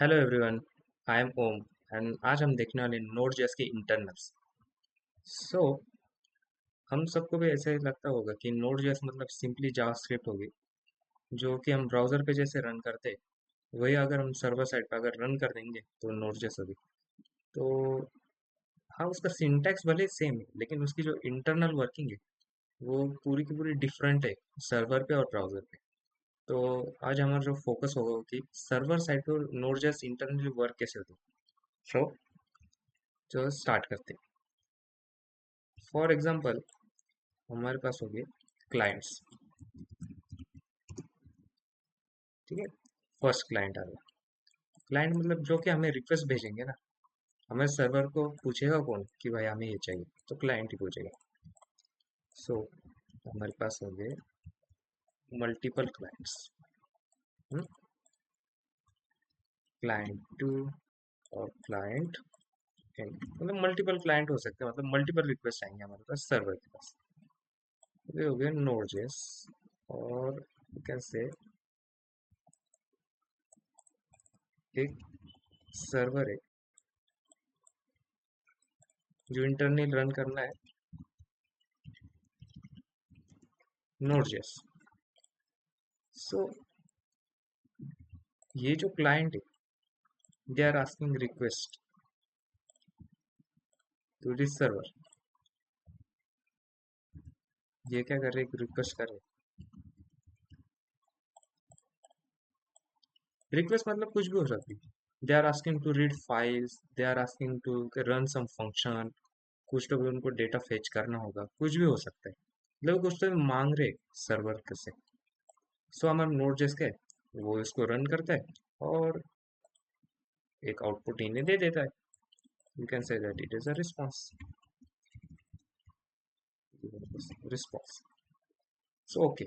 Hello everyone, I am ohm and आज हम देखने वाले नोड जेएस के इंटरनल्स। सो हम सबको भी ऐसे लगता होगा कि नोड जेएस मतलब सिंपली जावास्क्रिप्ट होगी जो कि हम ब्राउज़र पे जैसे रन करते, वही अगर हम सर्वर साइड पे अगर रन कर देंगे तो नोड जेएस होगी। तो हाँ, उसका सिंटैक्स भले सेम है लेकिन उसकी जो इंटरनल वर्किंग है वो पूरी की पूरी डिफरेंट है सर्वर पे और ब्राउज़र पे। तो आज हमारा जो फोकस होगा कि सर्वर साइड पे नोड जेएस इंटरनली वर्क कैसे होती है। सो जो स्टार्ट करते हैं, फॉर एग्जांपल हमारे पास हो गए क्लाइंट्स। ठीक है, फर्स्ट क्लाइंट आ गया। क्लाइंट मतलब जो कि हमें रिक्वेस्ट भेजेंगे ना, हमें सर्वर को पूछेगा कौन कि भाई हमें ये चाहिए, तो क्लाइंट ही पूछेगा। सो हमारे पास हो गए मल्टीपल क्लाइंट्स। क्लाइंट टू और क्लाइंट एन, मतलब मल्टीपल क्लाइंट हो सकते हैं, मतलब मल्टीपल रिक्वेस्ट आएंगे हमारे पास सर्वर के पास। ये हो गया नोड जेएस। और कैसे एक सर्वर है जो इंटरनल रन करना है नोड जेएस। सो ये जो क्लाइंट है, they are asking request to this server. ये क्या कर रहे हैं, रिक्वेस्ट कर रहे हैं। रिक्वेस्ट मतलब कुछ भी हो सकती है। They are asking to read files, they are asking to run some function, कुछ तो भी उनको डेटा फेच करना होगा, कुछ भी हो सकता है। मतलब कुछ तो भी मांग रहे सर्वर से। सो हमारा नोड जिसका है वो इसको रन करता है और एक आउटपुट इन्हें दे देता है। You can say that it is a response. Response. So okay,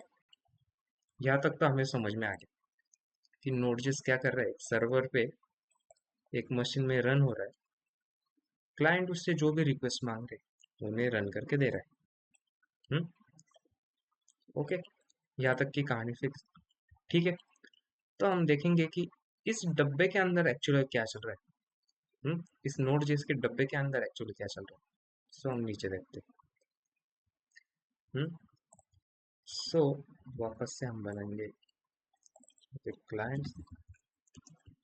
यहाँ तक तो हमें समझ में आ गया कि नोड.js क्या कर रहा है। सर्वर पे एक मशीन में रन हो रहा है, क्लाइंट उससे जो भी रिक्वेस्ट मांग रहे उन्हें रन करके दे रहा है। ओके, यहाँ तक की कहानी फिक्स। ठीक है, तो हम देखेंगे कि इस डब्बे के अंदर एक्चुअली क्या चल रहा है। इस नोड जेस के डब्बे के अंदर एक्चुअली क्या चल रहा है। सो हम नीचे देखते हैं। सो वापस से हम बनाएंगे क्लाइंट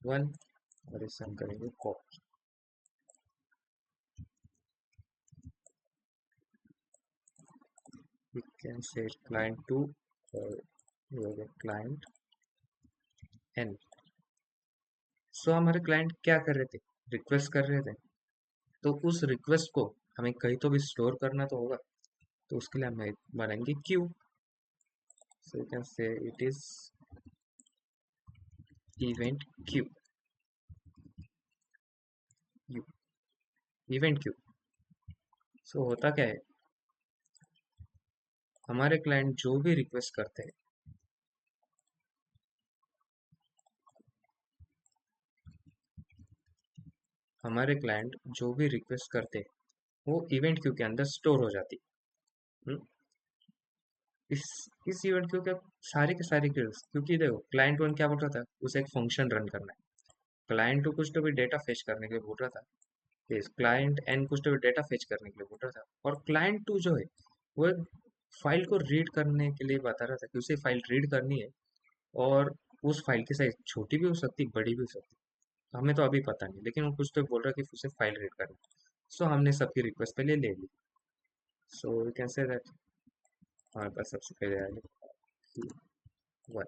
वन और इसे हम करेंगे copy. We can say client two और क्लाइंट एन। सो हमारे क्लाइंट क्या कर रहे थे, रिक्वेस्ट कर रहे थे। तो उस रिक्वेस्ट को हमें कहीं तो भी स्टोर करना तो होगा, तो उसके लिए हम बनाएंगे queue. So you can say it is event queue. Event queue. सो होता क्या है, हमारे क्लाइंट जो भी रिक्वेस्ट करते हैं, हमारे क्लाइंट जो भी रिक्वेस्ट करते हैं वो इवेंट क्यू के अंदर स्टोर हो जाती है। इस इस इवेंट क्यू के सारे के सारे queries, क्योंकि देखो क्लाइंट वन क्या बोल रहा था, उसे एक फंक्शन रन करना है। क्लाइंट टू कुछ तो भी डेटा फेच करने के लिए बोल रहा था, इस क्लाइंट एन कुछ तो भी डेटा फेच करने के लिए बोल रहा था, और क्लाइंट टू जो है वो एक फाइल को रीड करने के लिए बता रहा था कि उसे फाइल रीड करनी है। और उस फाइल की साइज छोटी भी हो सकती बड़ी भी हो सकती, हमें तो अभी पता नहीं, लेकिन वो कुछ तो बोल रहा है कि उसे फाइल रीड करनी। सो हमने सबकी रिक्वेस्ट पहले ले ली। So you can say that हमारे पास सबसे पहले आएगा वन।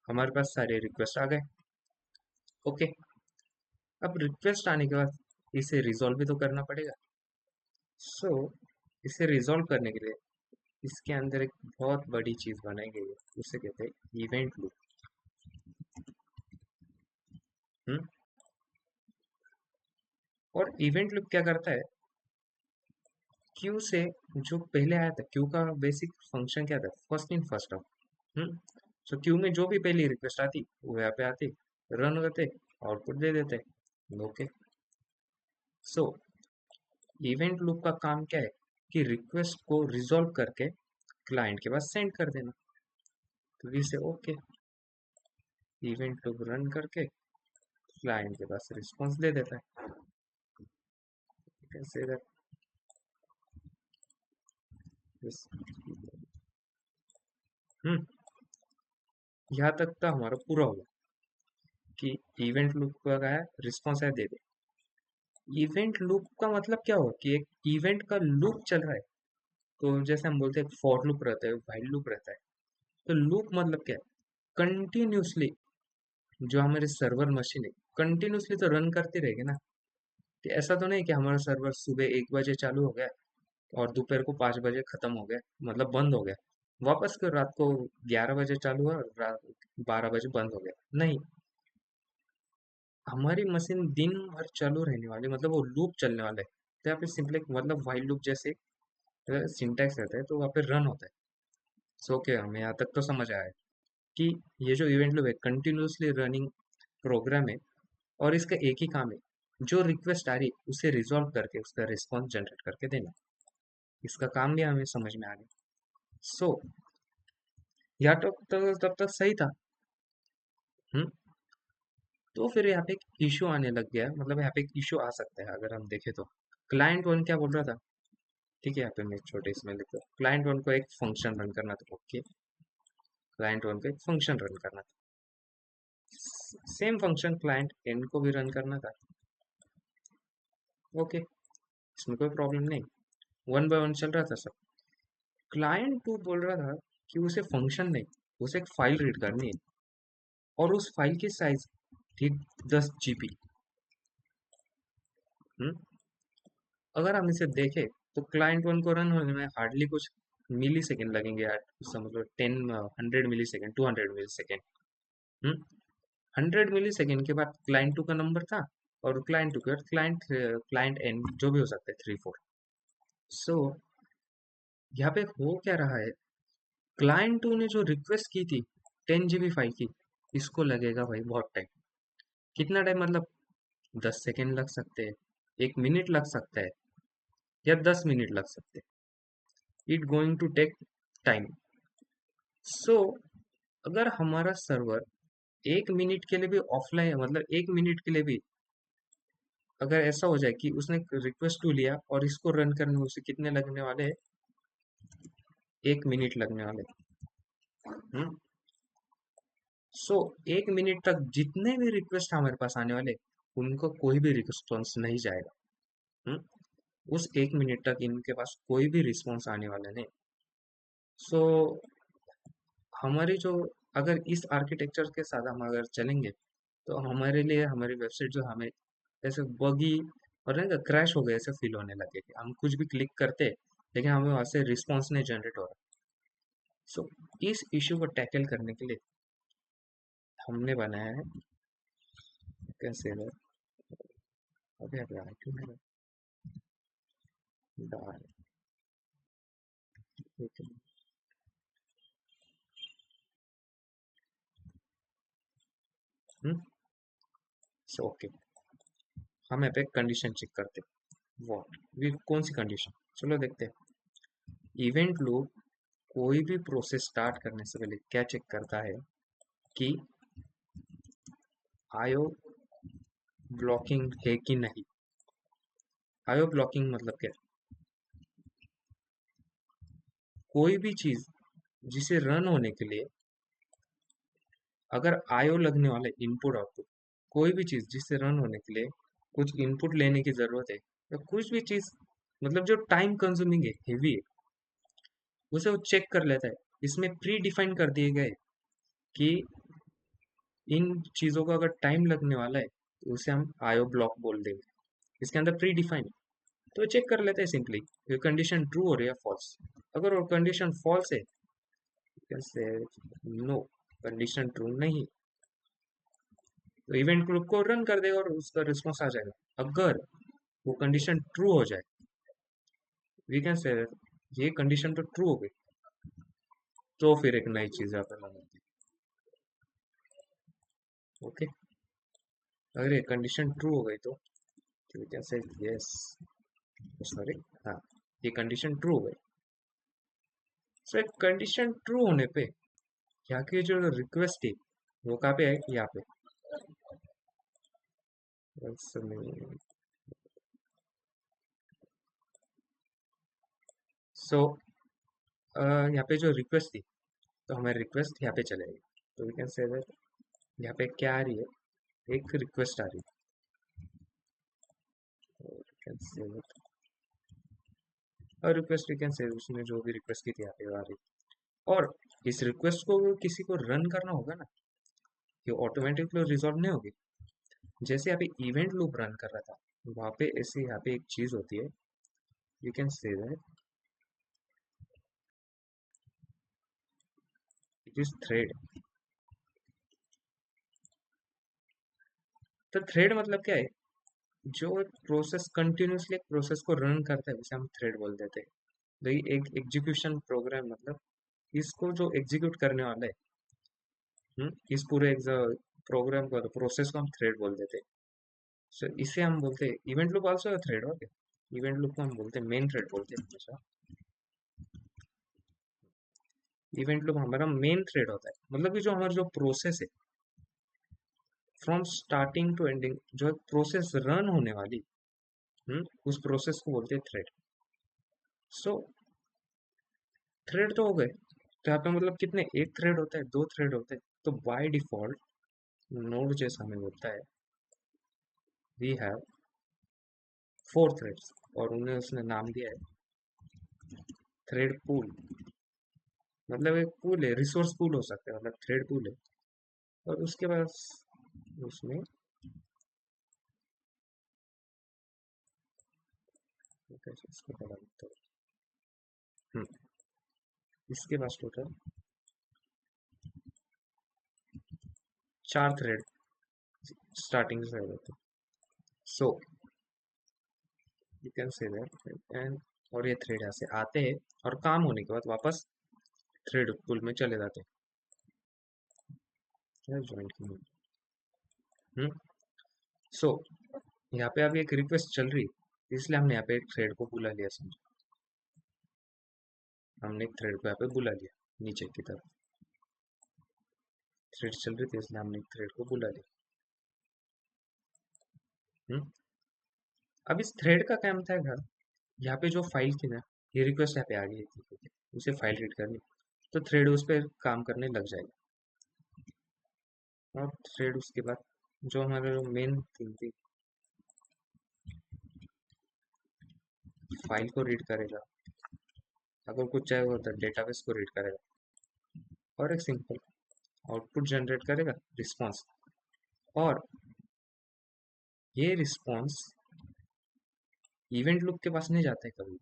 हमारे पास सारे रिक्वेस्ट आ गए। ओके, अब रिक्वेस्ट आने के बाद इसे रिजॉल्व भी तो करना पड़ेगा। सो इसे रिजॉल्व करने के लिए इसके अंदर एक बहुत बड़ी चीज बनाई गई है, उसे कहते हैं इवेंट लूप। हम्म और इवेंट लूप क्या करता है, क्यू से जो पहले आया था, क्यू का बेसिक फंक्शन क्या था, first in first out. Hmm so Q में जो भी पहली रिक्वेस्ट आती वो यहाँ पे आती, रन होते, आउटपुट दे देते। ओके। सो इवेंट लूप का काम क्या है कि रिक्वेस्ट को रिजॉल्व करके क्लाइंट के पास सेंड कर देना। तो वी से ओके, इवेंट लूप रन करके क्लाइंट के पास रिस्पॉन्स दे देता है। कैसे हम्म यहाँ तक तो हमारा पूरा होगा कि इवेंट लूप का है रिस्पॉन्स है दे दे। इवेंट लूप का मतलब क्या होगा कि एक इवेंट का लूप चल रहा है। तो जैसे हम बोलते हैं फॉर लूप रहता है, व्हाइल लूप रहता है। तो लूप मतलब क्या है, कंटिन्यूसली जो हमारे सर्वर मशीन है कंटिन्यूसली तो रन करती रहेगी ना। कि ऐसा तो नहीं कि हमारा सर्वर सुबह 1 बजे चालू हो गया और दोपहर को 5 बजे खत्म हो गया, मतलब बंद हो गया। वापस फिर रात को 11 बजे चालू हुआ, रात 12 बजे बंद हो गया, नहीं। हमारी मशीन दिन भर चालू रहने वाली, मतलब वो लूप चलने वाला है। तो यहाँ पे सिंपल मतलब व्हाइल लूप जैसे सिंटैक्स रहता है, तो वहाँ पे रन होता है। सो ओके, हमें यहाँ तक तो समझ आया है कि ये जो इवेंट लूप है कंटिन्यूसली रनिंग प्रोग्राम है, और इसका एक ही काम है, जो रिक्वेस्ट आ रही है उसे रिजॉल्व करके उसका रिस्पॉन्स जनरेट करके देना। इसका काम भी हमें समझ में आ गया। सो यहाँ तब तक सही था। हम्म तो फिर यहाँ पे एक इशू आने लग गया है, मतलब यहाँ पे एक इशू आ सकता है अगर हम देखें तो। क्लाइंट वन क्या बोल रहा था, ठीक है, यहाँ पे मैं छोटे इसमें लिखता हूँ, क्लाइंट वन को एक फंक्शन रन करना था। ओके, क्लाइंट वन को एक फंक्शन रन करना था, सेम फंक्शन क्लाइंट एन को भी रन करना था। ओके, इसमें कोई प्रॉब्लम नहीं, वन बाय वन चल रहा था सब। क्लाइंट टू बोल रहा था कि उसे फंक्शन नहीं, उसे एक फाइल रीड करनी है, और उस फाइल की साइज थी 10 GB। अगर हम इसे देखें तो क्लाइंट वन को रन होने में हार्डली कुछ मिली सेकेंड लगेंगे यार, समझ लो 10 100 मिली सेकेंड, 200 मिली सेकेंड। 100 मिली सेकेंड के बाद क्लाइंट टू का नंबर था, और क्लाइंट टू के बाद क्लाइंट क्लाइंट एन जो भी हो सकता है 3 4। सो यहाँ पे हो क्या रहा है, क्लाइंट टू ने जो रिक्वेस्ट की थी 10 GB फाइल की, इसको लगेगा भाई बहुत टाइम। कितना टाइम मतलब 10 सेकेंड लग सकते हैं, 1 मिनट लग सकता है, या 10 मिनट लग सकते हैं। It going to take time. So अगर हमारा सर्वर 1 मिनट के लिए भी ऑफलाइन, मतलब 1 मिनट के लिए भी अगर ऐसा हो जाए कि उसने रिक्वेस्ट टू लिया और इसको रन करने में उसे कितने लगने वाले हैं, 1 मिनट लगने वाले। हम्म सो 1 मिनट तक जितने भी रिक्वेस्ट हमारे पास आने वाले, उनको कोई भी रिस्पॉन्स नहीं जाएगा। हम्म उस 1 मिनट तक इनके पास कोई भी रिस्पॉन्स आने वाला नहीं। सो हमारी जो, अगर इस आर्किटेक्चर के साथ हम अगर चलेंगे, तो हमारे लिए हमारी वेबसाइट जो हमें ऐसे बगी और ना क्रैश हो गए ऐसे फील होने लगे कि हम कुछ भी क्लिक करते लेकिन हमें वहां से रिस्पॉन्स नहीं जनरेट हो रहा। सो इस इश्यू को टैकल करने के लिए हमने बनाया है, कैसे है, अभी अभी आया क्यों नहीं रहा? सो ओके, हम यहाँ पे कंडीशन चेक करते हैं। वॉट वी कौन सी कंडीशन, चलो देखते हैं। इवेंट लूप कोई भी प्रोसेस स्टार्ट करने से पहले क्या चेक करता है कि आयो ब्लॉकिंग है कि नहीं। आयो ब्लॉकिंग मतलब क्या, कोई भी चीज जिसे रन होने के लिए अगर आयो लगने वाले इनपुट आउटपुट, कोई भी चीज जिससे रन होने के लिए कुछ इनपुट लेने की जरूरत है, या कुछ भी चीज मतलब जो टाइम कंज्यूमिंग है, हेवी है, उसे वो चेक कर लेता है। इसमें प्री डिफाइन कर दिए गए कि इन चीजों का अगर टाइम लगने वाला है तो उसे हम आयो ब्लॉक बोल देंगे। इसके अंदर प्री डिफाइन, तो चेक कर लेते हैं सिंपली कि कंडीशन ट्रू हो रही है फॉल्स। अगर वो कंडीशन फॉल्स है, कैसे, नो, कंडीशन ट्रू नहीं, तो इवेंट ग्रुप को रन कर देगा और उसका रिस्पॉन्स आ जाएगा। अगर वो कंडीशन ट्रू हो जाए, वी कैन से ये कंडीशन तो ट्रू हो गई, तो फिर एक नई चीज यहाँ पर लगाती है। ओके, अगर ये कंडीशन ट्रू हो गई तो we can say yes, sorry, हाँ, ये कंडीशन ट्रू हो गई। सो एक कंडीशन ट्रू होने पे यहाँ की जो रिक्वेस्ट थी वो कहाँ पे है, यहाँ पे। सो यहाँ पे जो रिक्वेस्ट थी, तो हमारी रिक्वेस्ट यहाँ पे चलेगी। तो वी कैन से दैट यहाँ पे क्या आ रही है, एक रिक्वेस्ट आ रही है। We can say that, और रिक्वेस्ट वी कैन से उसने जो भी रिक्वेस्ट की थी यहाँ पे वो आ रही है। और इस रिक्वेस्ट को किसी को रन करना होगा ना, ये ऑटोमेटिकली रिजॉल्व नहीं होगी। जैसे यहाँ पे इवेंट लूप रन कर रहा था, वहाँ पे ऐसे यहाँ पे एक चीज होती है, you can say that it is thread. तो थ्रेड मतलब क्या है, जो एक प्रोसेस कंटिन्यूसली एक प्रोसेस को रन करता है उसे हम थ्रेड बोल देते हैं। तो एक एग्जीक्यूशन प्रोग्राम मतलब इसको जो एग्जीक्यूट करने वाला है, इस पूरे प्रोग्राम को, प्रोसेस को हम थ्रेड बोल देते हैं। सो इसे हम बोलते हैं event loop also thread. Okay, event loop को हम बोलते हैं मेन थ्रेड बोलते हैं हमेशा। इवेंट लूप हमारा मेन थ्रेड होता है, मतलब कि जो हमारा जो प्रोसेस है फ्रॉम स्टार्टिंग टू एंडिंग, जो एक प्रोसेस रन होने वाली, उस प्रोसेस को बोलते हैं थ्रेड। सो थ्रेड तो हो गए, तो यहाँ पे मतलब कितने, एक थ्रेड होता है, दो थ्रेड होते हैं। तो बाय डिफॉल्ट नोड जैसा हमें बोलता है वी हैव फोर थ्रेड्स, और उन्हें उसने नाम दिया है थ्रेड पूल। मतलब एक पूल है, रिसोर्स पूल हो सकता है, मतलब थ्रेड पूल है। और उसके बाद उसमें कैसे इसको बता देते हैं। इसके पास टोटल चार थ्रेड स्टार्टिंग से होते हैं। सो you can say that and, और ये थ्रेड यहाँ से आते हैं और काम होने के बाद वापस थ्रेड पूल में चले जाते हैं ज्वाइंट की। सो यहाँ पे अभी एक रिक्वेस्ट चल रही, इसलिए हमने यहाँ पे एक थ्रेड को बुला लिया, समझो हमने एक थ्रेड को यहाँ पे बुला लिया नीचे की तरफ। थ्रेड चल रही थी इसलिए हमने एक थ्रेड को बुला लिया। हम्म अब इस थ्रेड का काम था घर, यहाँ पे जो फाइल थी ना, ये रिक्वेस्ट यहाँ पे आ गई थी, ठीक है, उसे फाइल रीड करनी, तो थ्रेड उस पर काम करने लग जाएगा। और थ्रेड उसके बाद जो हमारा जो मेन थिंग थी, फाइल को रीड करेगा, अगर कुछ चाहिए हो तो डेटाबेस को रीड करेगा, और एक सिंपल आउटपुट जनरेट करेगा, रिस्पॉन्स। और ये रिस्पॉन्स इवेंट लूप के पास नहीं जाता है कभी,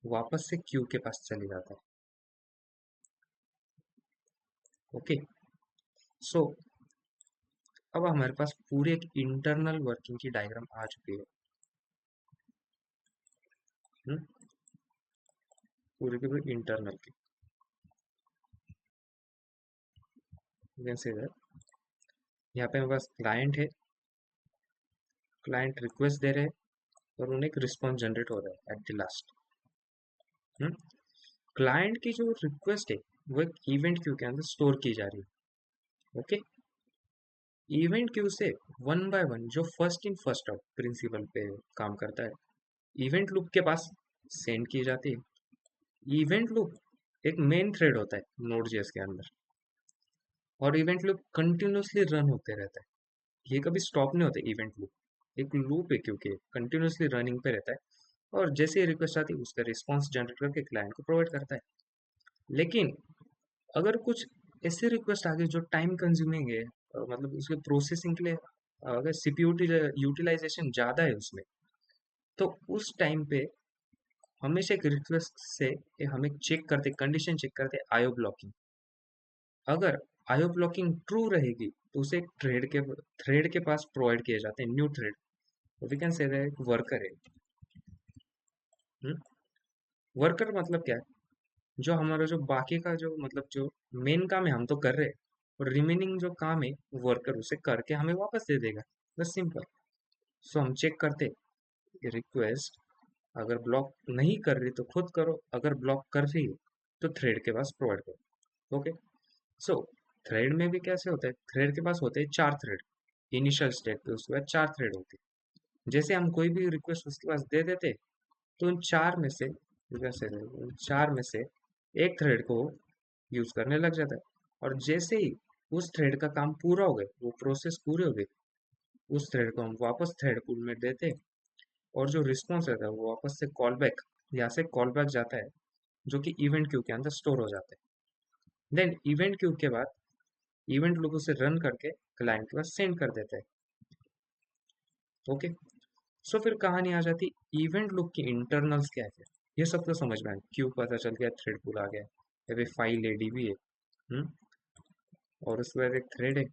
वापस से क्यू के पास चले जाता है। ओके, सो अब हमारे पास पूरे एक इंटरनल वर्किंग की डायग्राम आ चुकी है। हम्म, पूरे के पूरे इंटरनल की, यहाँ पे हमारे पास क्लाइंट है, क्लाइंट रिक्वेस्ट दे रहे हैं, और उन्हें एक रिस्पॉन्स जनरेट हो रहा है एट द लास्ट। क्लाइंट की जो रिक्वेस्ट है वो एक इवेंट क्यू के अंदर स्टोर की जा रही है। ओके, इवेंट क्यू से वन बाय वन जो first in first out principle पे काम करता है, इवेंट लूप के पास सेंड की जाती है। इवेंट लूप एक मेन थ्रेड होता है नोड जेएस के अंदर, और इवेंट लूप कंटिन्यूसली रन होते रहता है, ये कभी स्टॉप नहीं होता। इवेंट लूप एक लूप है क्योंकि कंटिन्यूसली रनिंग पे रहता है, और जैसे ही रिक्वेस्ट आती है उसका रिस्पॉन्स जनरेट करके क्लाइंट को प्रोवाइड करता है। लेकिन अगर कुछ ऐसे रिक्वेस्ट आ गए जो टाइम कंज्यूमिंग है, मतलब उसके प्रोसेसिंग के लिए अगर सीपीयू यूटिलाइजेशन ज़्यादा है उसमें, तो उस टाइम पे हमेशा एक रिक्वेस्ट से हम एक चेक करते, कंडीशन चेक करते आईओ ब्लॉकिंग। अगर आईओ ब्लॉकिंग ट्रू रहेगी तो उसे एक थ्रेड के पास प्रोवाइड किए जाते हैं new thread, we can say that worker है। वर्कर मतलब क्या है, जो हमारा जो बाकी का जो मतलब जो मेन काम है हम तो कर रहे हैं, और रिमेनिंग जो काम है वर्कर उसे करके हमें वापस दे देगा। बस सिंपल। सो हम चेक करते रिक्वेस्ट अगर ब्लॉक नहीं कर रही तो खुद करो, अगर ब्लॉक कर रही है तो थ्रेड के पास प्रोवाइड करो। ओके। सो थ्रेड में भी कैसे होता है, थ्रेड के पास होते हैं 4 थ्रेड इनिशियल स्टेट पे, उसके बाद 4 थ्रेड होते हैं। जैसे हम कोई भी रिक्वेस्ट उसके पास दे देते तो उन 4 में से एक थ्रेड को यूज करने लग जाता है। और जैसे ही उस थ्रेड का काम पूरा हो गया, वो प्रोसेस पूरी हो गई, उस थ्रेड को हम वापस थ्रेड पूल में देते हैं और जो रिस्पॉन्स रहता है वो वापस से कॉल बैक, यहाँ से कॉल बैक जाता है जो कि इवेंट क्यू के अंदर स्टोर हो जाता है। देन इवेंट क्यू के बाद इवेंट लूप उसे रन करके क्लाइंट के पास सेंड कर देता है। ओके। सो फिर कहानी आ जाती इवेंट लूप की इंटरनल्स क्या है। ये सब तो समझ में आया, क्यू पता चल गया, थ्रेड पूल आ गया, या फिर फाइल एडी भी है। हम्म, और उसके बाद एक थ्रेड है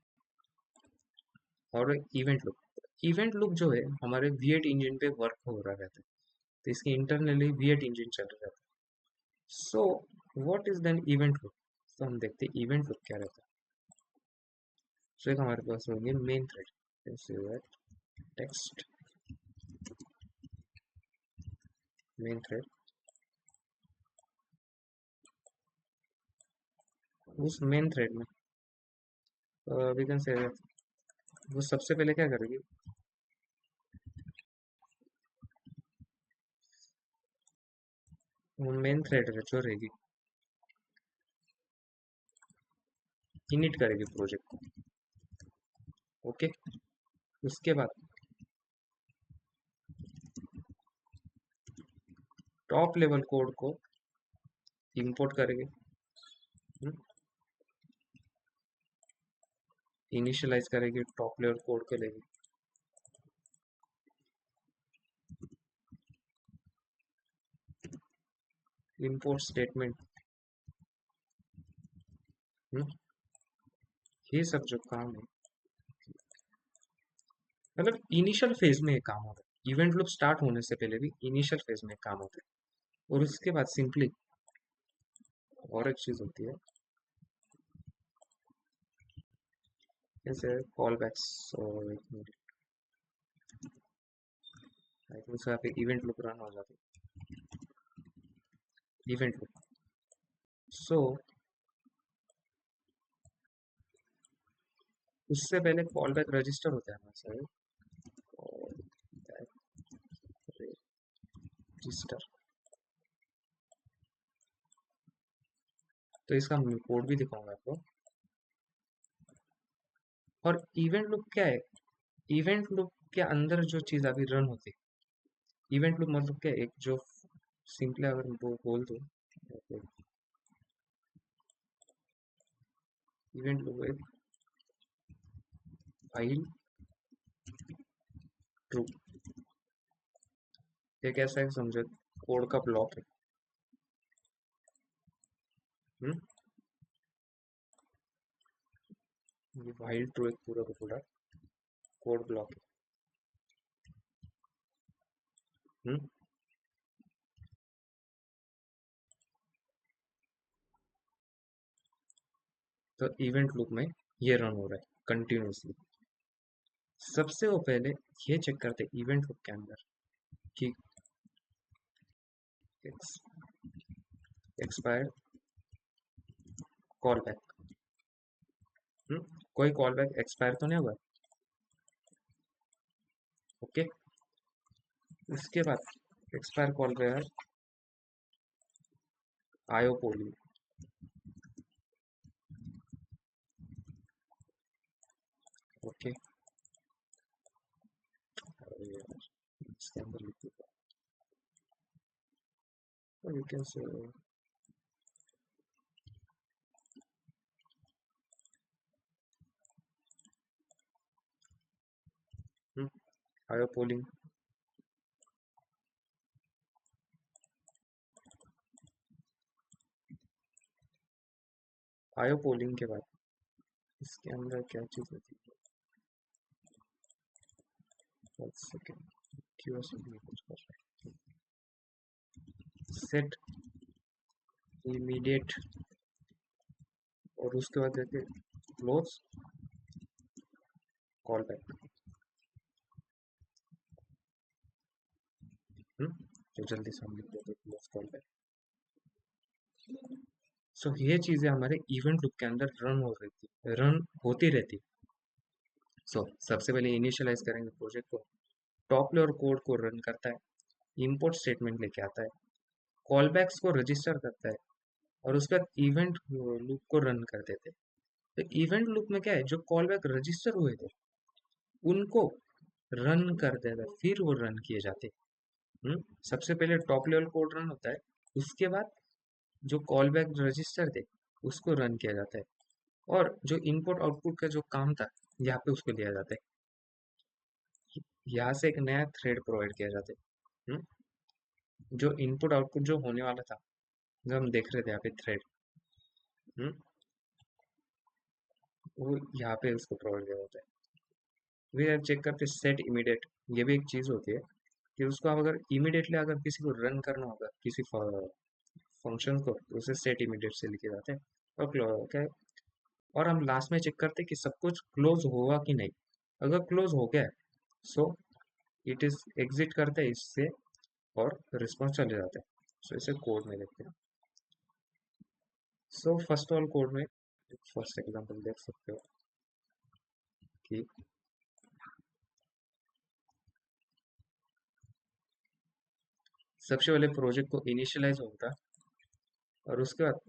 और इवेंट लूप जो है हमारे V8 इंजन पे वर्क हो रहा रहता है, तो इसके इंटरनली V8 इंजन चल रहा रहता है। So what is then event loop. तो हम देखते हैं इवेंट लूप क्या रहता है। सो एक हमारे पास होंगे main thread, text main thread. उस मेन थ्रेड में वी कैन से वो सबसे पहले क्या करेगी, वो मेन थ्रेड जो रहेगी इनिट करेगी प्रोजेक्ट को। ओके। उसके बाद टॉप लेवल कोड को इंपोर्ट करेगी, इनिशियलाइज करेगी, टॉप लेवल कोड को लेगी, इंपोर्ट स्टेटमेंट, ये सब जो काम है मतलब इनिशियल फेज में ये काम होता है। इवेंट लूप स्टार्ट होने से पहले भी इनिशियल फेज में काम होता है। और उसके बाद सिंपली और एक चीज होती है, जैसे कॉल बैक्स और आई थिंक सो यहाँ पे इवेंट लूप रन हो जाती है, इवेंट लूप। सो उससे पहले कॉल बैक रजिस्टर होता है हमारे साथ, कॉल बैक रजिस्टर। तो इसका कोड भी दिखाऊंगा आपको। और इवेंट लूप क्या है, इवेंट लूप के अंदर जो चीज अभी रन होती है, इवेंट लूप मतलब क्या है, एक जो सिंपली अगर वो बोल दो, इवेंट लूप एक फाइल ट्रू, ये कैसा है समझो, कोड का ब्लॉक है। हम्म, ये फाइल ट्रू एक पूरा का पूरा कोड ब्लॉक है। तो इवेंट लूप में ये रन हो रहा है कंटिन्यूसली। सबसे वो पहले ये चेक करते इवेंट लूप के अंदर कि एक्सपायर कॉल बैक, कोई कॉल बैक एक्सपायर तो नहीं हुआ। ओके। उसके बाद एक्सपायर कॉल गया आयो पोली। ओके। इसके अंदर लिख देता हूँ, यू कैन से आयो पोलिंग। आयो पोलिंग के बाद इसके अंदर क्या चीज होती है, सेकेंड क्यूएसएल में कुछ कर रहा है, सेट इमीडिएट, और उसके बाद देते क्लोज कॉल बैक। तो जल्दी से हम लिख देते क्लोज कॉल बैक। सो ये चीजें हमारे इवेंट लूप के अंदर रन होती रहती। सो सबसे पहले इनिशियलाइज करेंगे प्रोजेक्ट को, टॉप लेवल कोड को रन करता है, इंपोर्ट स्टेटमेंट लेके आता है, कॉल बैक्स को रजिस्टर करता है, और उसके बाद इवेंट लूप को रन कर देते हैं। तो इवेंट लूप में क्या है, जो कॉल बैक रजिस्टर हुए थे उनको रन कर देता है, फिर वो रन किए जाते हैं। सबसे पहले टॉप लेवल कोड रन होता है, उसके बाद जो कॉल बैक रजिस्टर थे उसको रन किया जाता है, और जो इनपुट आउटपुट का जो काम था यहाँ पे उसको लिया जाता है। यहाँ से एक नया थ्रेड प्रोवाइड किया जाता है। जो इनपुट आउटपुट जो होने वाला था, जो हम देख रहे थे यहाँ पे थ्रेड, वो यहाँ पे उसको प्रोवाइड किया जाता है। फिर चेक करते सेट इमीडिएट, ये भी एक चीज़ होती है कि उसको आप अगर इमीडिएटली अगर किसी को रन करना होगा किसी फंक्शन को, तो उसे सेट इमीडिएट से लिखे जाते हैं। और क्या है, और हम लास्ट में चेक करते हैं कि सब कुछ क्लोज होगा कि नहीं। अगर क्लोज हो गया है सो इट इज एग्जिट करते हैं इससे, और रिस्पॉन्स चले जाते हैं। सो इसे कोड में देखते हैं। सो फर्स्ट ऑल कोड में फर्स्ट एग्जांपल देख सकते हो कि सबसे पहले प्रोजेक्ट को इनिशियलाइज होता है, और उसके बाद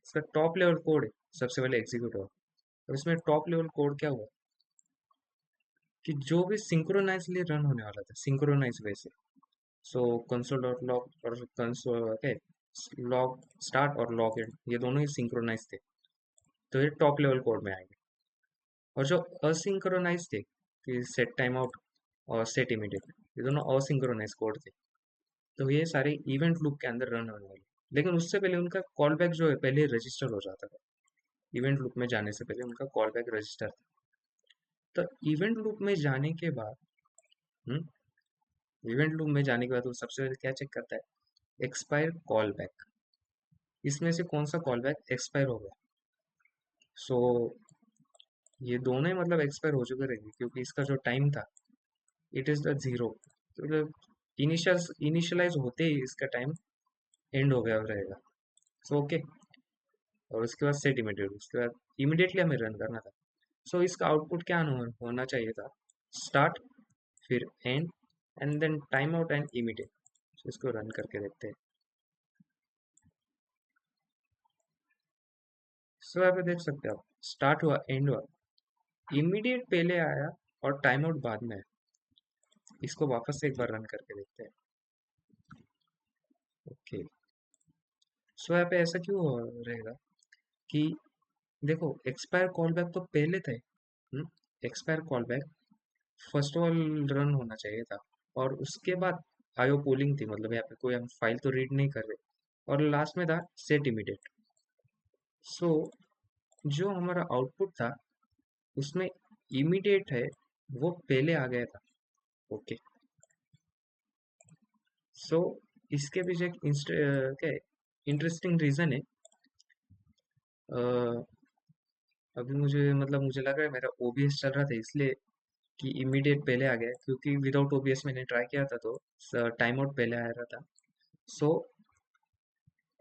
इसका टॉप लेवल कोड सबसे पहले एग्जीक्यूट हुआ। और इसमें टॉप लेवल कोड क्या हुआ कि जो भी सिंक्रोनाइजली रन होने वाला था सिंक्रोनाइज वे से, सो कंसोल डॉट लॉग और कंसोल लॉग स्टार्ट और लॉग एंड ये दोनों ही सिंक्रोनाइज थे, तो ये टॉप लेवल कोड में आएंगे। और जो असिंक्रोनाइज थे कि सेट टाइम आउट और सेट इमीडिएट, ये दोनों असिंक्रोनाइज कोड थे, तो ये सारे इवेंट लूप के अंदर रन होने वाले। लेकिन उससे पहले उनका कॉल बैक जो है पहले रजिस्टर हो जाता था। इवेंट लूप में जाने से पहले उनका कॉल बैक रजिस्टर था। तो इवेंट लूप में जाने के बाद इवेंट लूप में जाने के बाद वो सबसे पहले क्या चेक करता है, एक्सपायर कॉल बैक। इसमें से कौन सा कॉल बैक एक्सपायर हो गया। सो ये दोनों ही मतलब एक्सपायर हो चुके रहेंगे, क्योंकि इसका जो टाइम था इट इज द जीरो, मतलब इनिशियलाइज होते ही इसका टाइम एंड हो गया रहेगा। सो ओके, और उसके बाद सेट इमीडिएट, उसके बाद इमीडिएटली हमें रन करना था। सो इसका आउटपुट क्या होना चाहिए था, स्टार्ट, फिर and then time out and immediate. इसको रन करके देखते हैं। सो यहाँ पे देख सकते हैं आप, स्टार्ट हुआ, एंड हुआ, इमीडिएट पहले आया और टाइम आउट बाद में आया। इसको वापस से एक बार रन करके देखते हैं। ओके, सो यहाँ पे ऐसा क्यों रहेगा कि देखो एक्सपायर कॉल बैक तो पहले थे। Expire call back first of all run होना चाहिए था, और उसके बाद आयो पोलिंग थी, मतलब यहाँ पे कोई हम फाइल तो रीड नहीं कर रहे, और लास्ट में था सेट इमीडिएट। सो जो हमारा आउटपुट था उसमें इमीडिएट है वो पहले आ गया था। ओके, सो इसके पीछे एक क्या इंटरेस्टिंग रीजन है। अ, अभी मुझे लग रहा है मेरा ओबीएस चल रहा था इसलिए कि इमीडिएट पहले आ गया, क्योंकि विदाउट ओबीएस मैंने ट्राई किया था तो टाइम आउट पहले आ रहा था। सो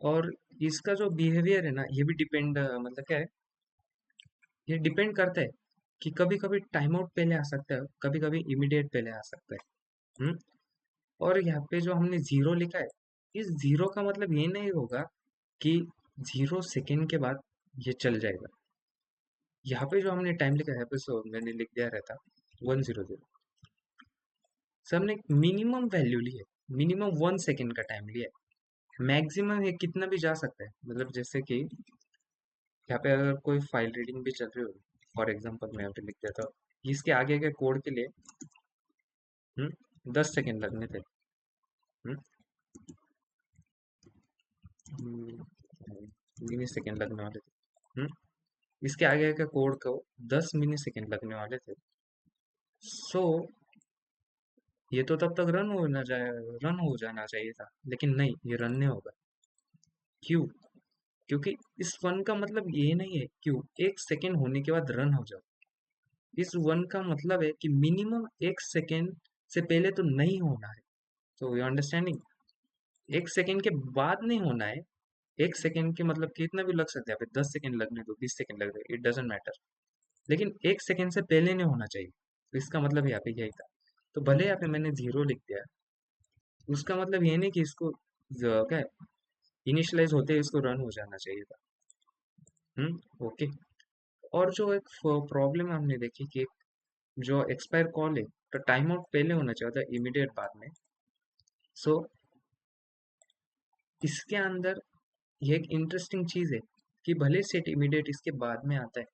और इसका जो बिहेवियर है ना, ये भी डिपेंड मतलब क्या है, ये डिपेंड करता है कि कभी कभी टाइम आउट पहले आ सकता है, कभी कभी इमीडिएट पहले आ सकता है। और यहाँ पे जो हमने जीरो लिखा है, इस जीरो का मतलब ये नहीं होगा कि 0 सेकेंड के बाद ये चल जाएगा। यहाँ पे जो हमने टाइम लिखा है, सो मैंने लिख दिया रहता 100। सर हमने मिनिमम वैल्यू ली है, मिनिमम 1 सेकेंड का टाइम लिया है। मैक्सिमम ये कितना भी जा सकता है, मतलब जैसे कि यहाँ पे अगर कोई फाइल रीडिंग भी चल रही हो, फॉर एग्जांपल मैं यहाँ पे लिख देता हूँ, इसके आगे के कोड के लिए 10 सेकेंड लगने थे। मिनी सेकेंड लगने वाले थे। इसके आगे के कोड को 10 मिली सेकेंड लगने वाले थे। सो ये तो तब तक रन हो जाना चाहिए था, लेकिन नहीं, ये रन नहीं होगा। क्यों? क्योंकि इस वन का मतलब ये नहीं है क्यों 1 सेकेंड होने के बाद रन हो जाओ। इस वन का मतलब है कि मिनिमम 1 सेकेंड से पहले तो नहीं होना है। तो यू अंडरस्टैंडिंग, 1 सेकेंड के बाद नहीं होना है। 1 सेकेंड के मतलब कितना भी लग सकता है, यहाँ पे 10 सेकेंड लगने दो, 20 सेकेंड लग रहे, इट डजेंट मैटर, लेकिन 1 सेकेंड से पहले नहीं होना चाहिए। तो इसका मतलब यहाँ पे यही था। तो भले यहाँ पे मैंने 0 लिख दिया, उसका मतलब ये नहीं कि इसको क्या इनिशियलाइज होते ही इसको रन हो जाना चाहिए था। ओके। और जो एक प्रॉब्लम हमने देखी कि जो एक्सपायर कॉल है, तो टाइम आउट पहले होना चाहिए था, इमीडिएट बाद में। सो इसके अंदर ये एक इंटरेस्टिंग चीज है कि भले सेट इमीडिएट इसके बाद में आता है,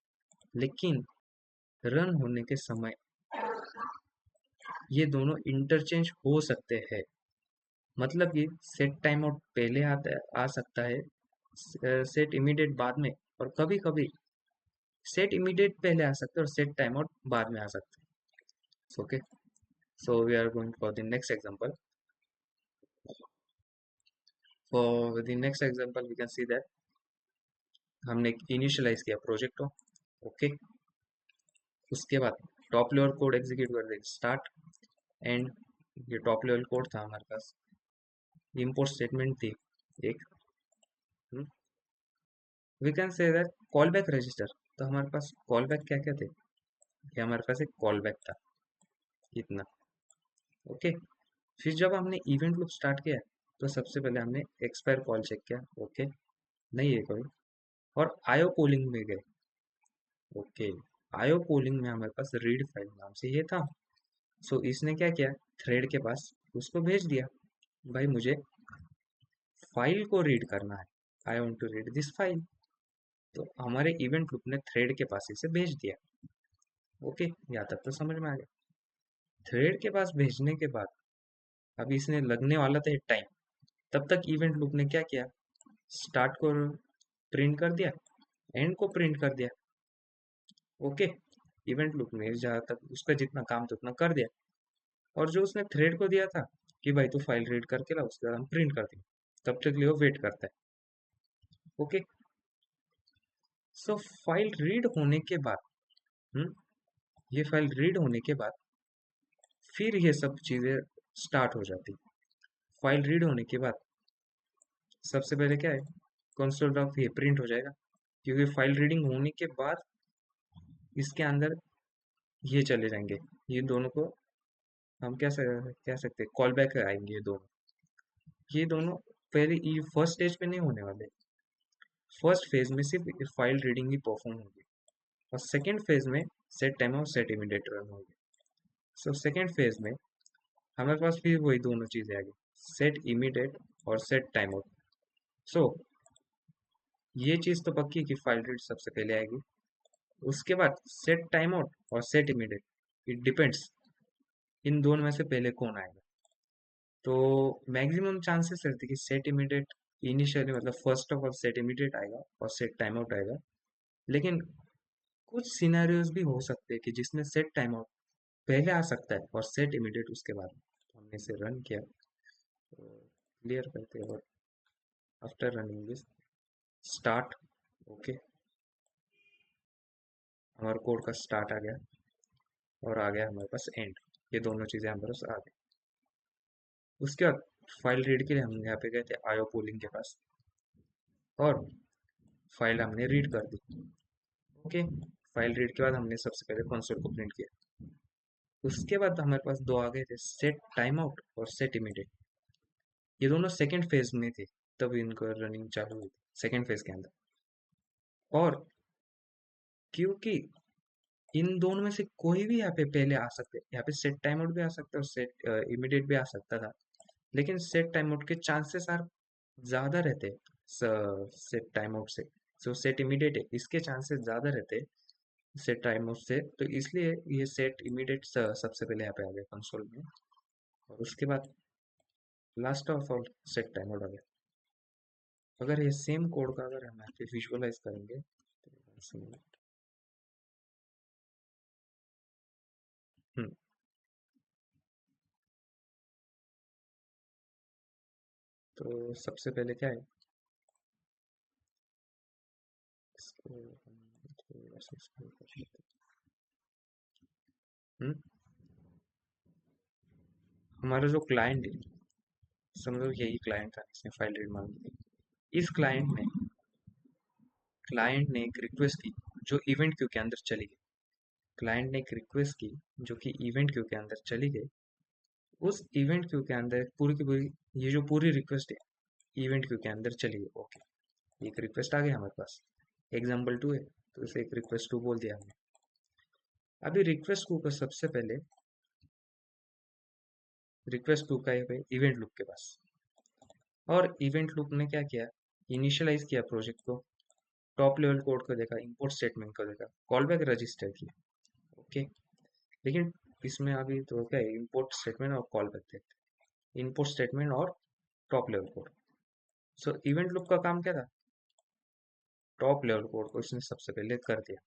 लेकिन रन होने के समय ये दोनों इंटरचेंज हो सकते हैं। मतलब कि सेट टाइम आउट पहले आता है, आ सकता है, सेट इमीडिएट बाद में, और कभी कभी सेट इमीडिएट पहले आ सकता है और सेट टाइम आउट बाद में आ सकता है। Okay, so we are going for the next example. For the next example we can see that हमने इनिशियलाइज किया प्रोजेक्ट को। ओके, उसके बाद टॉप लेवल कोड एग्जीक्यूट कर देंगे, स्टार्ट एंड। ये टॉप लेवल कोड था हमारे पास, इंपोर्ट स्टेटमेंट थी एक, we can say that callback register. तो हमारे पास कॉल बैक क्या क्या थे, ये हमारे पास एक कॉल बैक था इतना। ओके, फिर जब हमने इवेंट लूप स्टार्ट किया, तो सबसे पहले हमने एक्सपायर कॉल चेक किया, ओके नहीं है कोई, और आयो पोलिंग में गए। ओके, आयो पोलिंग में हमारे पास रीड फाइल नाम से ये था। सो इसने क्या किया, थ्रेड के पास उसको भेज दिया, भाई मुझे फाइल को रीड करना है, I want to read this file. तो हमारे इवेंट लूप ने थ्रेड के पास इसे भेज दिया। ओके, यहाँ तक तो समझ में आ गया। थ्रेड के पास भेजने के बाद अभी इसने लगने वाला था टाइम, तब तक इवेंट लूप ने क्या किया, स्टार्ट को प्रिंट कर दिया, एंड को प्रिंट कर दिया। ओके, इवेंट लूप ने जहाँ तक उसका जितना काम था उतना कर दिया, और जो उसने थ्रेड को दिया था कि भाई तू फाइल रीड करके ला, उसके बाद हम प्रिंट कर देंगे, तब तक लिए वो वेट करता है। ओके, सो फाइल रीड होने के बाद, हम्म, ये फाइल रीड होने के बाद फिर ये सब चीजें स्टार्ट हो जाती। फाइल रीड होने के बाद सबसे पहले क्या है, कंसोल लॉग ये प्रिंट हो जाएगा, क्योंकि फाइल रीडिंग होने के बाद इसके अंदर ये चले जाएंगे, ये दोनों को हम क्या कह सकते हैं, कॉल बैक आएंगे ये दोनों। ये दोनों पहले ये फर्स्ट स्टेज पे नहीं होने वाले, फर्स्ट फेज में सिर्फ फाइल रीडिंग ही परफॉर्म होगी, और सेकेंड फेज में सेट टाइम और सेट इमीडिएट रन होगी। सो सेकेंड फेज में हमारे पास फिर वही दोनों चीजें आ गई, सेट इमीडिएट और सेट टाइम आउट। सो ये चीज तो पक्की कि फाइल रीड सबसे पहले आएगी, उसके बाद सेट टाइम आउट और सेट इमीडिएट, इट डिपेंड्स इन दोनों में से पहले कौन आएगा। तो मैक्सिमम चांसेस रहते कि सेट इमीडिएट इनिशियली, मतलब first of all set immediate आएगा और सेट टाइम आउट आएगा, लेकिन कुछ सिनेरियोज भी हो सकते हैं कि जिसमें सेट टाइम आउट पहले आ सकता है और सेट इमीडिएट उसके बाद। तो हमने इसे रन किया, तो क्लियर करते हैं, और after running this start, okay हमारे कोड का स्टार्ट आ गया, और आ गया हमारे पास एंड, ये दोनों चीज़ें हमारे पास आ गई। उसके बाद फाइल रीड के लिए हम यहाँ पे गए थे आयो पोलिंग के पास, और फाइल हमने रीड कर दी। ओके, फाइल रीड के बाद हमने सबसे पहले कंसोल को प्रिंट किया। उसके बाद हमारे पास दो आ गए थे, सेट टाइम आउट और सेट इमीडिएट। ये दोनों सेकेंड फेज में थे, तब इनको रनिंग चालू हुई थी सेकेंड फेज के अंदर। और क्योंकि इन दोनों में से कोई भी यहाँ पे पहले आ सकते, यहाँ पे सेट टाइम आउट भी आ सकता है और सेट इमीडिएट भी आ सकता था, लेकिन सेट टाइम आउट के चांसेस आर ज्यादा रहते सेट टाइम आउट से। जो सेट इमीडिएट है इसके चांसेस ज्यादा रहते सेट टाइम आउट से, तो इसलिए ये सेट इमीडिएट सबसे पहले यहाँ पे आ गया कंसोल में, और उसके बाद last of all set time out आ गया। अगर ये सेम कोड का अगर हम यहाँ पे विजुअलाइज करेंगे, हम्म, तो सबसे पहले क्या है, इसको हम थोड़ा सा scroll कर लेते हैं। हमारा जो क्लाइंट है समझो यही क्लाइंट था, इसने फाइल रीड मांगी थी। इस क्लाइंट ने एक रिक्वेस्ट की जो इवेंट क्यू के अंदर चली गई। क्लाइंट ने एक रिक्वेस्ट की जो कि इवेंट क्यू के अंदर चली गई। उस इवेंट क्यू के अंदर पूरी की पूरी, ये जो पूरी रिक्वेस्ट है इवेंट क्यू के अंदर चली गई। ओके, एक रिक्वेस्ट आ गई हमारे पास, एग्जाम्पल 2 है तो इसे एक रिक्वेस्ट 2 बोल दिया हमने। अभी रिक्वेस्ट 2 को सबसे पहले, रिक्वेस्ट 2 का है इवेंट लूप के पास, और इवेंट लूप ने क्या किया, इनिशियलाइज किया प्रोजेक्ट को, टॉप लेवल कोड को देखा, इंपोर्ट स्टेटमेंट को देखा, कॉल बैक रजिस्टर किया। ओके, लेकिन इसमें अभी तो क्या है, इंपोर्ट स्टेटमेंट और कॉल बैक देखते हैं। इंपोर्ट स्टेटमेंट और टॉप लेवल कोड। सो इवेंट लूप का काम क्या था, टॉप लेवल कोड को इसने सबसे पहले कर दिया।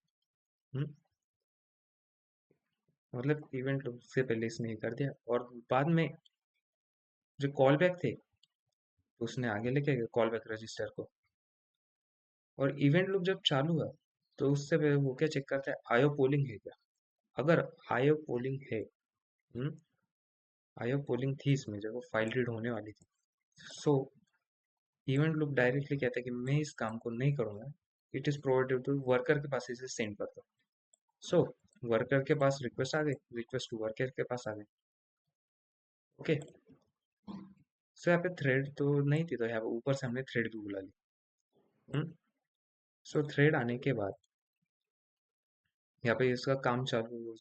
मतलब इवेंट लूप से पहले इसने ये कर दिया, और बाद में जो कॉल बैक थे तो उसने आगे लेके गया कॉल बैक रजिस्टर को। और इवेंट लूप जब चालू हुआ तो उससे पहले वो क्या चेक करता है, आईओ पोलिंग है क्या। अगर आईओ पोलिंग है, आईओ पोलिंग थी इसमें जब वो फाइल रीड होने वाली थी, सो इवेंट लूप डायरेक्टली कहता है कि मैं इस काम को नहीं करूंगा, it is provided to worker के पास इसे सेंड कर दो। सो वर्कर के पास रिक्वेस्ट आ गई, रिक्वेस्ट टू वर्कर के पास आ गई। ओके, सो यहाँ पे थ्रेड तो नहीं थी, तो यहाँ पे ऊपर से हमने थ्रेड भी बुला ली। सो थ्रेड आने के बाद यहाँ पे इसका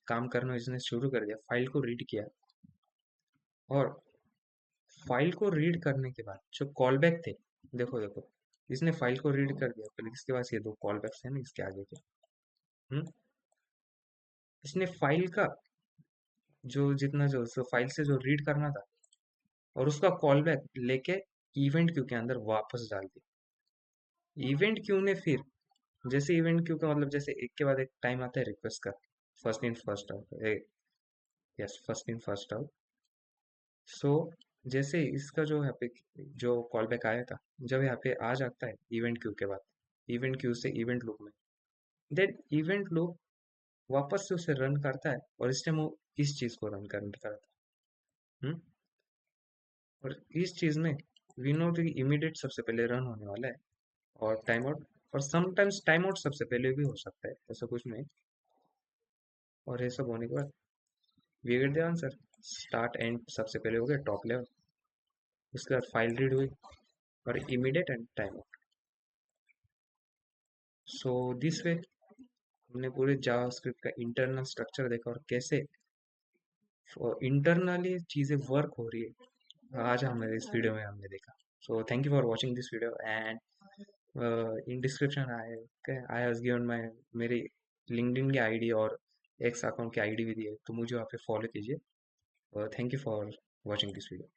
काम करना इसने शुरू कर दिया, फाइल को रीड किया, और फाइल को रीड करने के बाद जो कॉल बैक थे, देखो देखो, इसने फाइल को रीड कर दिया, फिर इसके पास ये दो कॉल बैक्स है ना इसके आगे के। हम्म इसने फाइल का जो जितना जो फाइल से जो रीड करना था, और उसका कॉल बैक लेके इवेंट क्यू के अंदर वापस डाल दी। इवेंट क्यू ने फिर, जैसे इवेंट क्यू का मतलब जैसे एक के बाद एक टाइम आता है रिक्वेस्ट का, first in first out, yes first in first out. So जैसे इसका जो यहाँ पे जो कॉल बैक आया था, जब यहाँ पे आ जाता है इवेंट क्यू के बाद, इवेंट क्यू से इवेंट लूप में, देन इवेंट लूप वापस से उसे रन करता है, और इस टाइम वो इस चीज को रन करता है। हम्म और इस चीज में वी नो कि इमीडिएट सबसे पहले रन होने वाला है, और टाइम आउट, और समटाइम्स टाइम आउट सबसे पहले भी हो सकता है, ऐसा कुछ नहीं। और ये सब होने के बाद we get the answer, start and सबसे पहले हो गया टॉप लेवल, उसके बाद फाइल रीड हुई, और immediate and time out. So this way हमने पूरे जावास्क्रिप्ट का इंटरनल स्ट्रक्चर देखा, और कैसे इंटरनली चीजें वर्क हो रही है, आज हमने इस वीडियो में हमने देखा। So thank you for watching this video, and in description I have given my मेरी लिंक्डइन की आईडी और एक्स अकाउंट की आईडी भी दी है, तो मुझे वहाँ पे फॉलो कीजिए। Thank you for watching this video.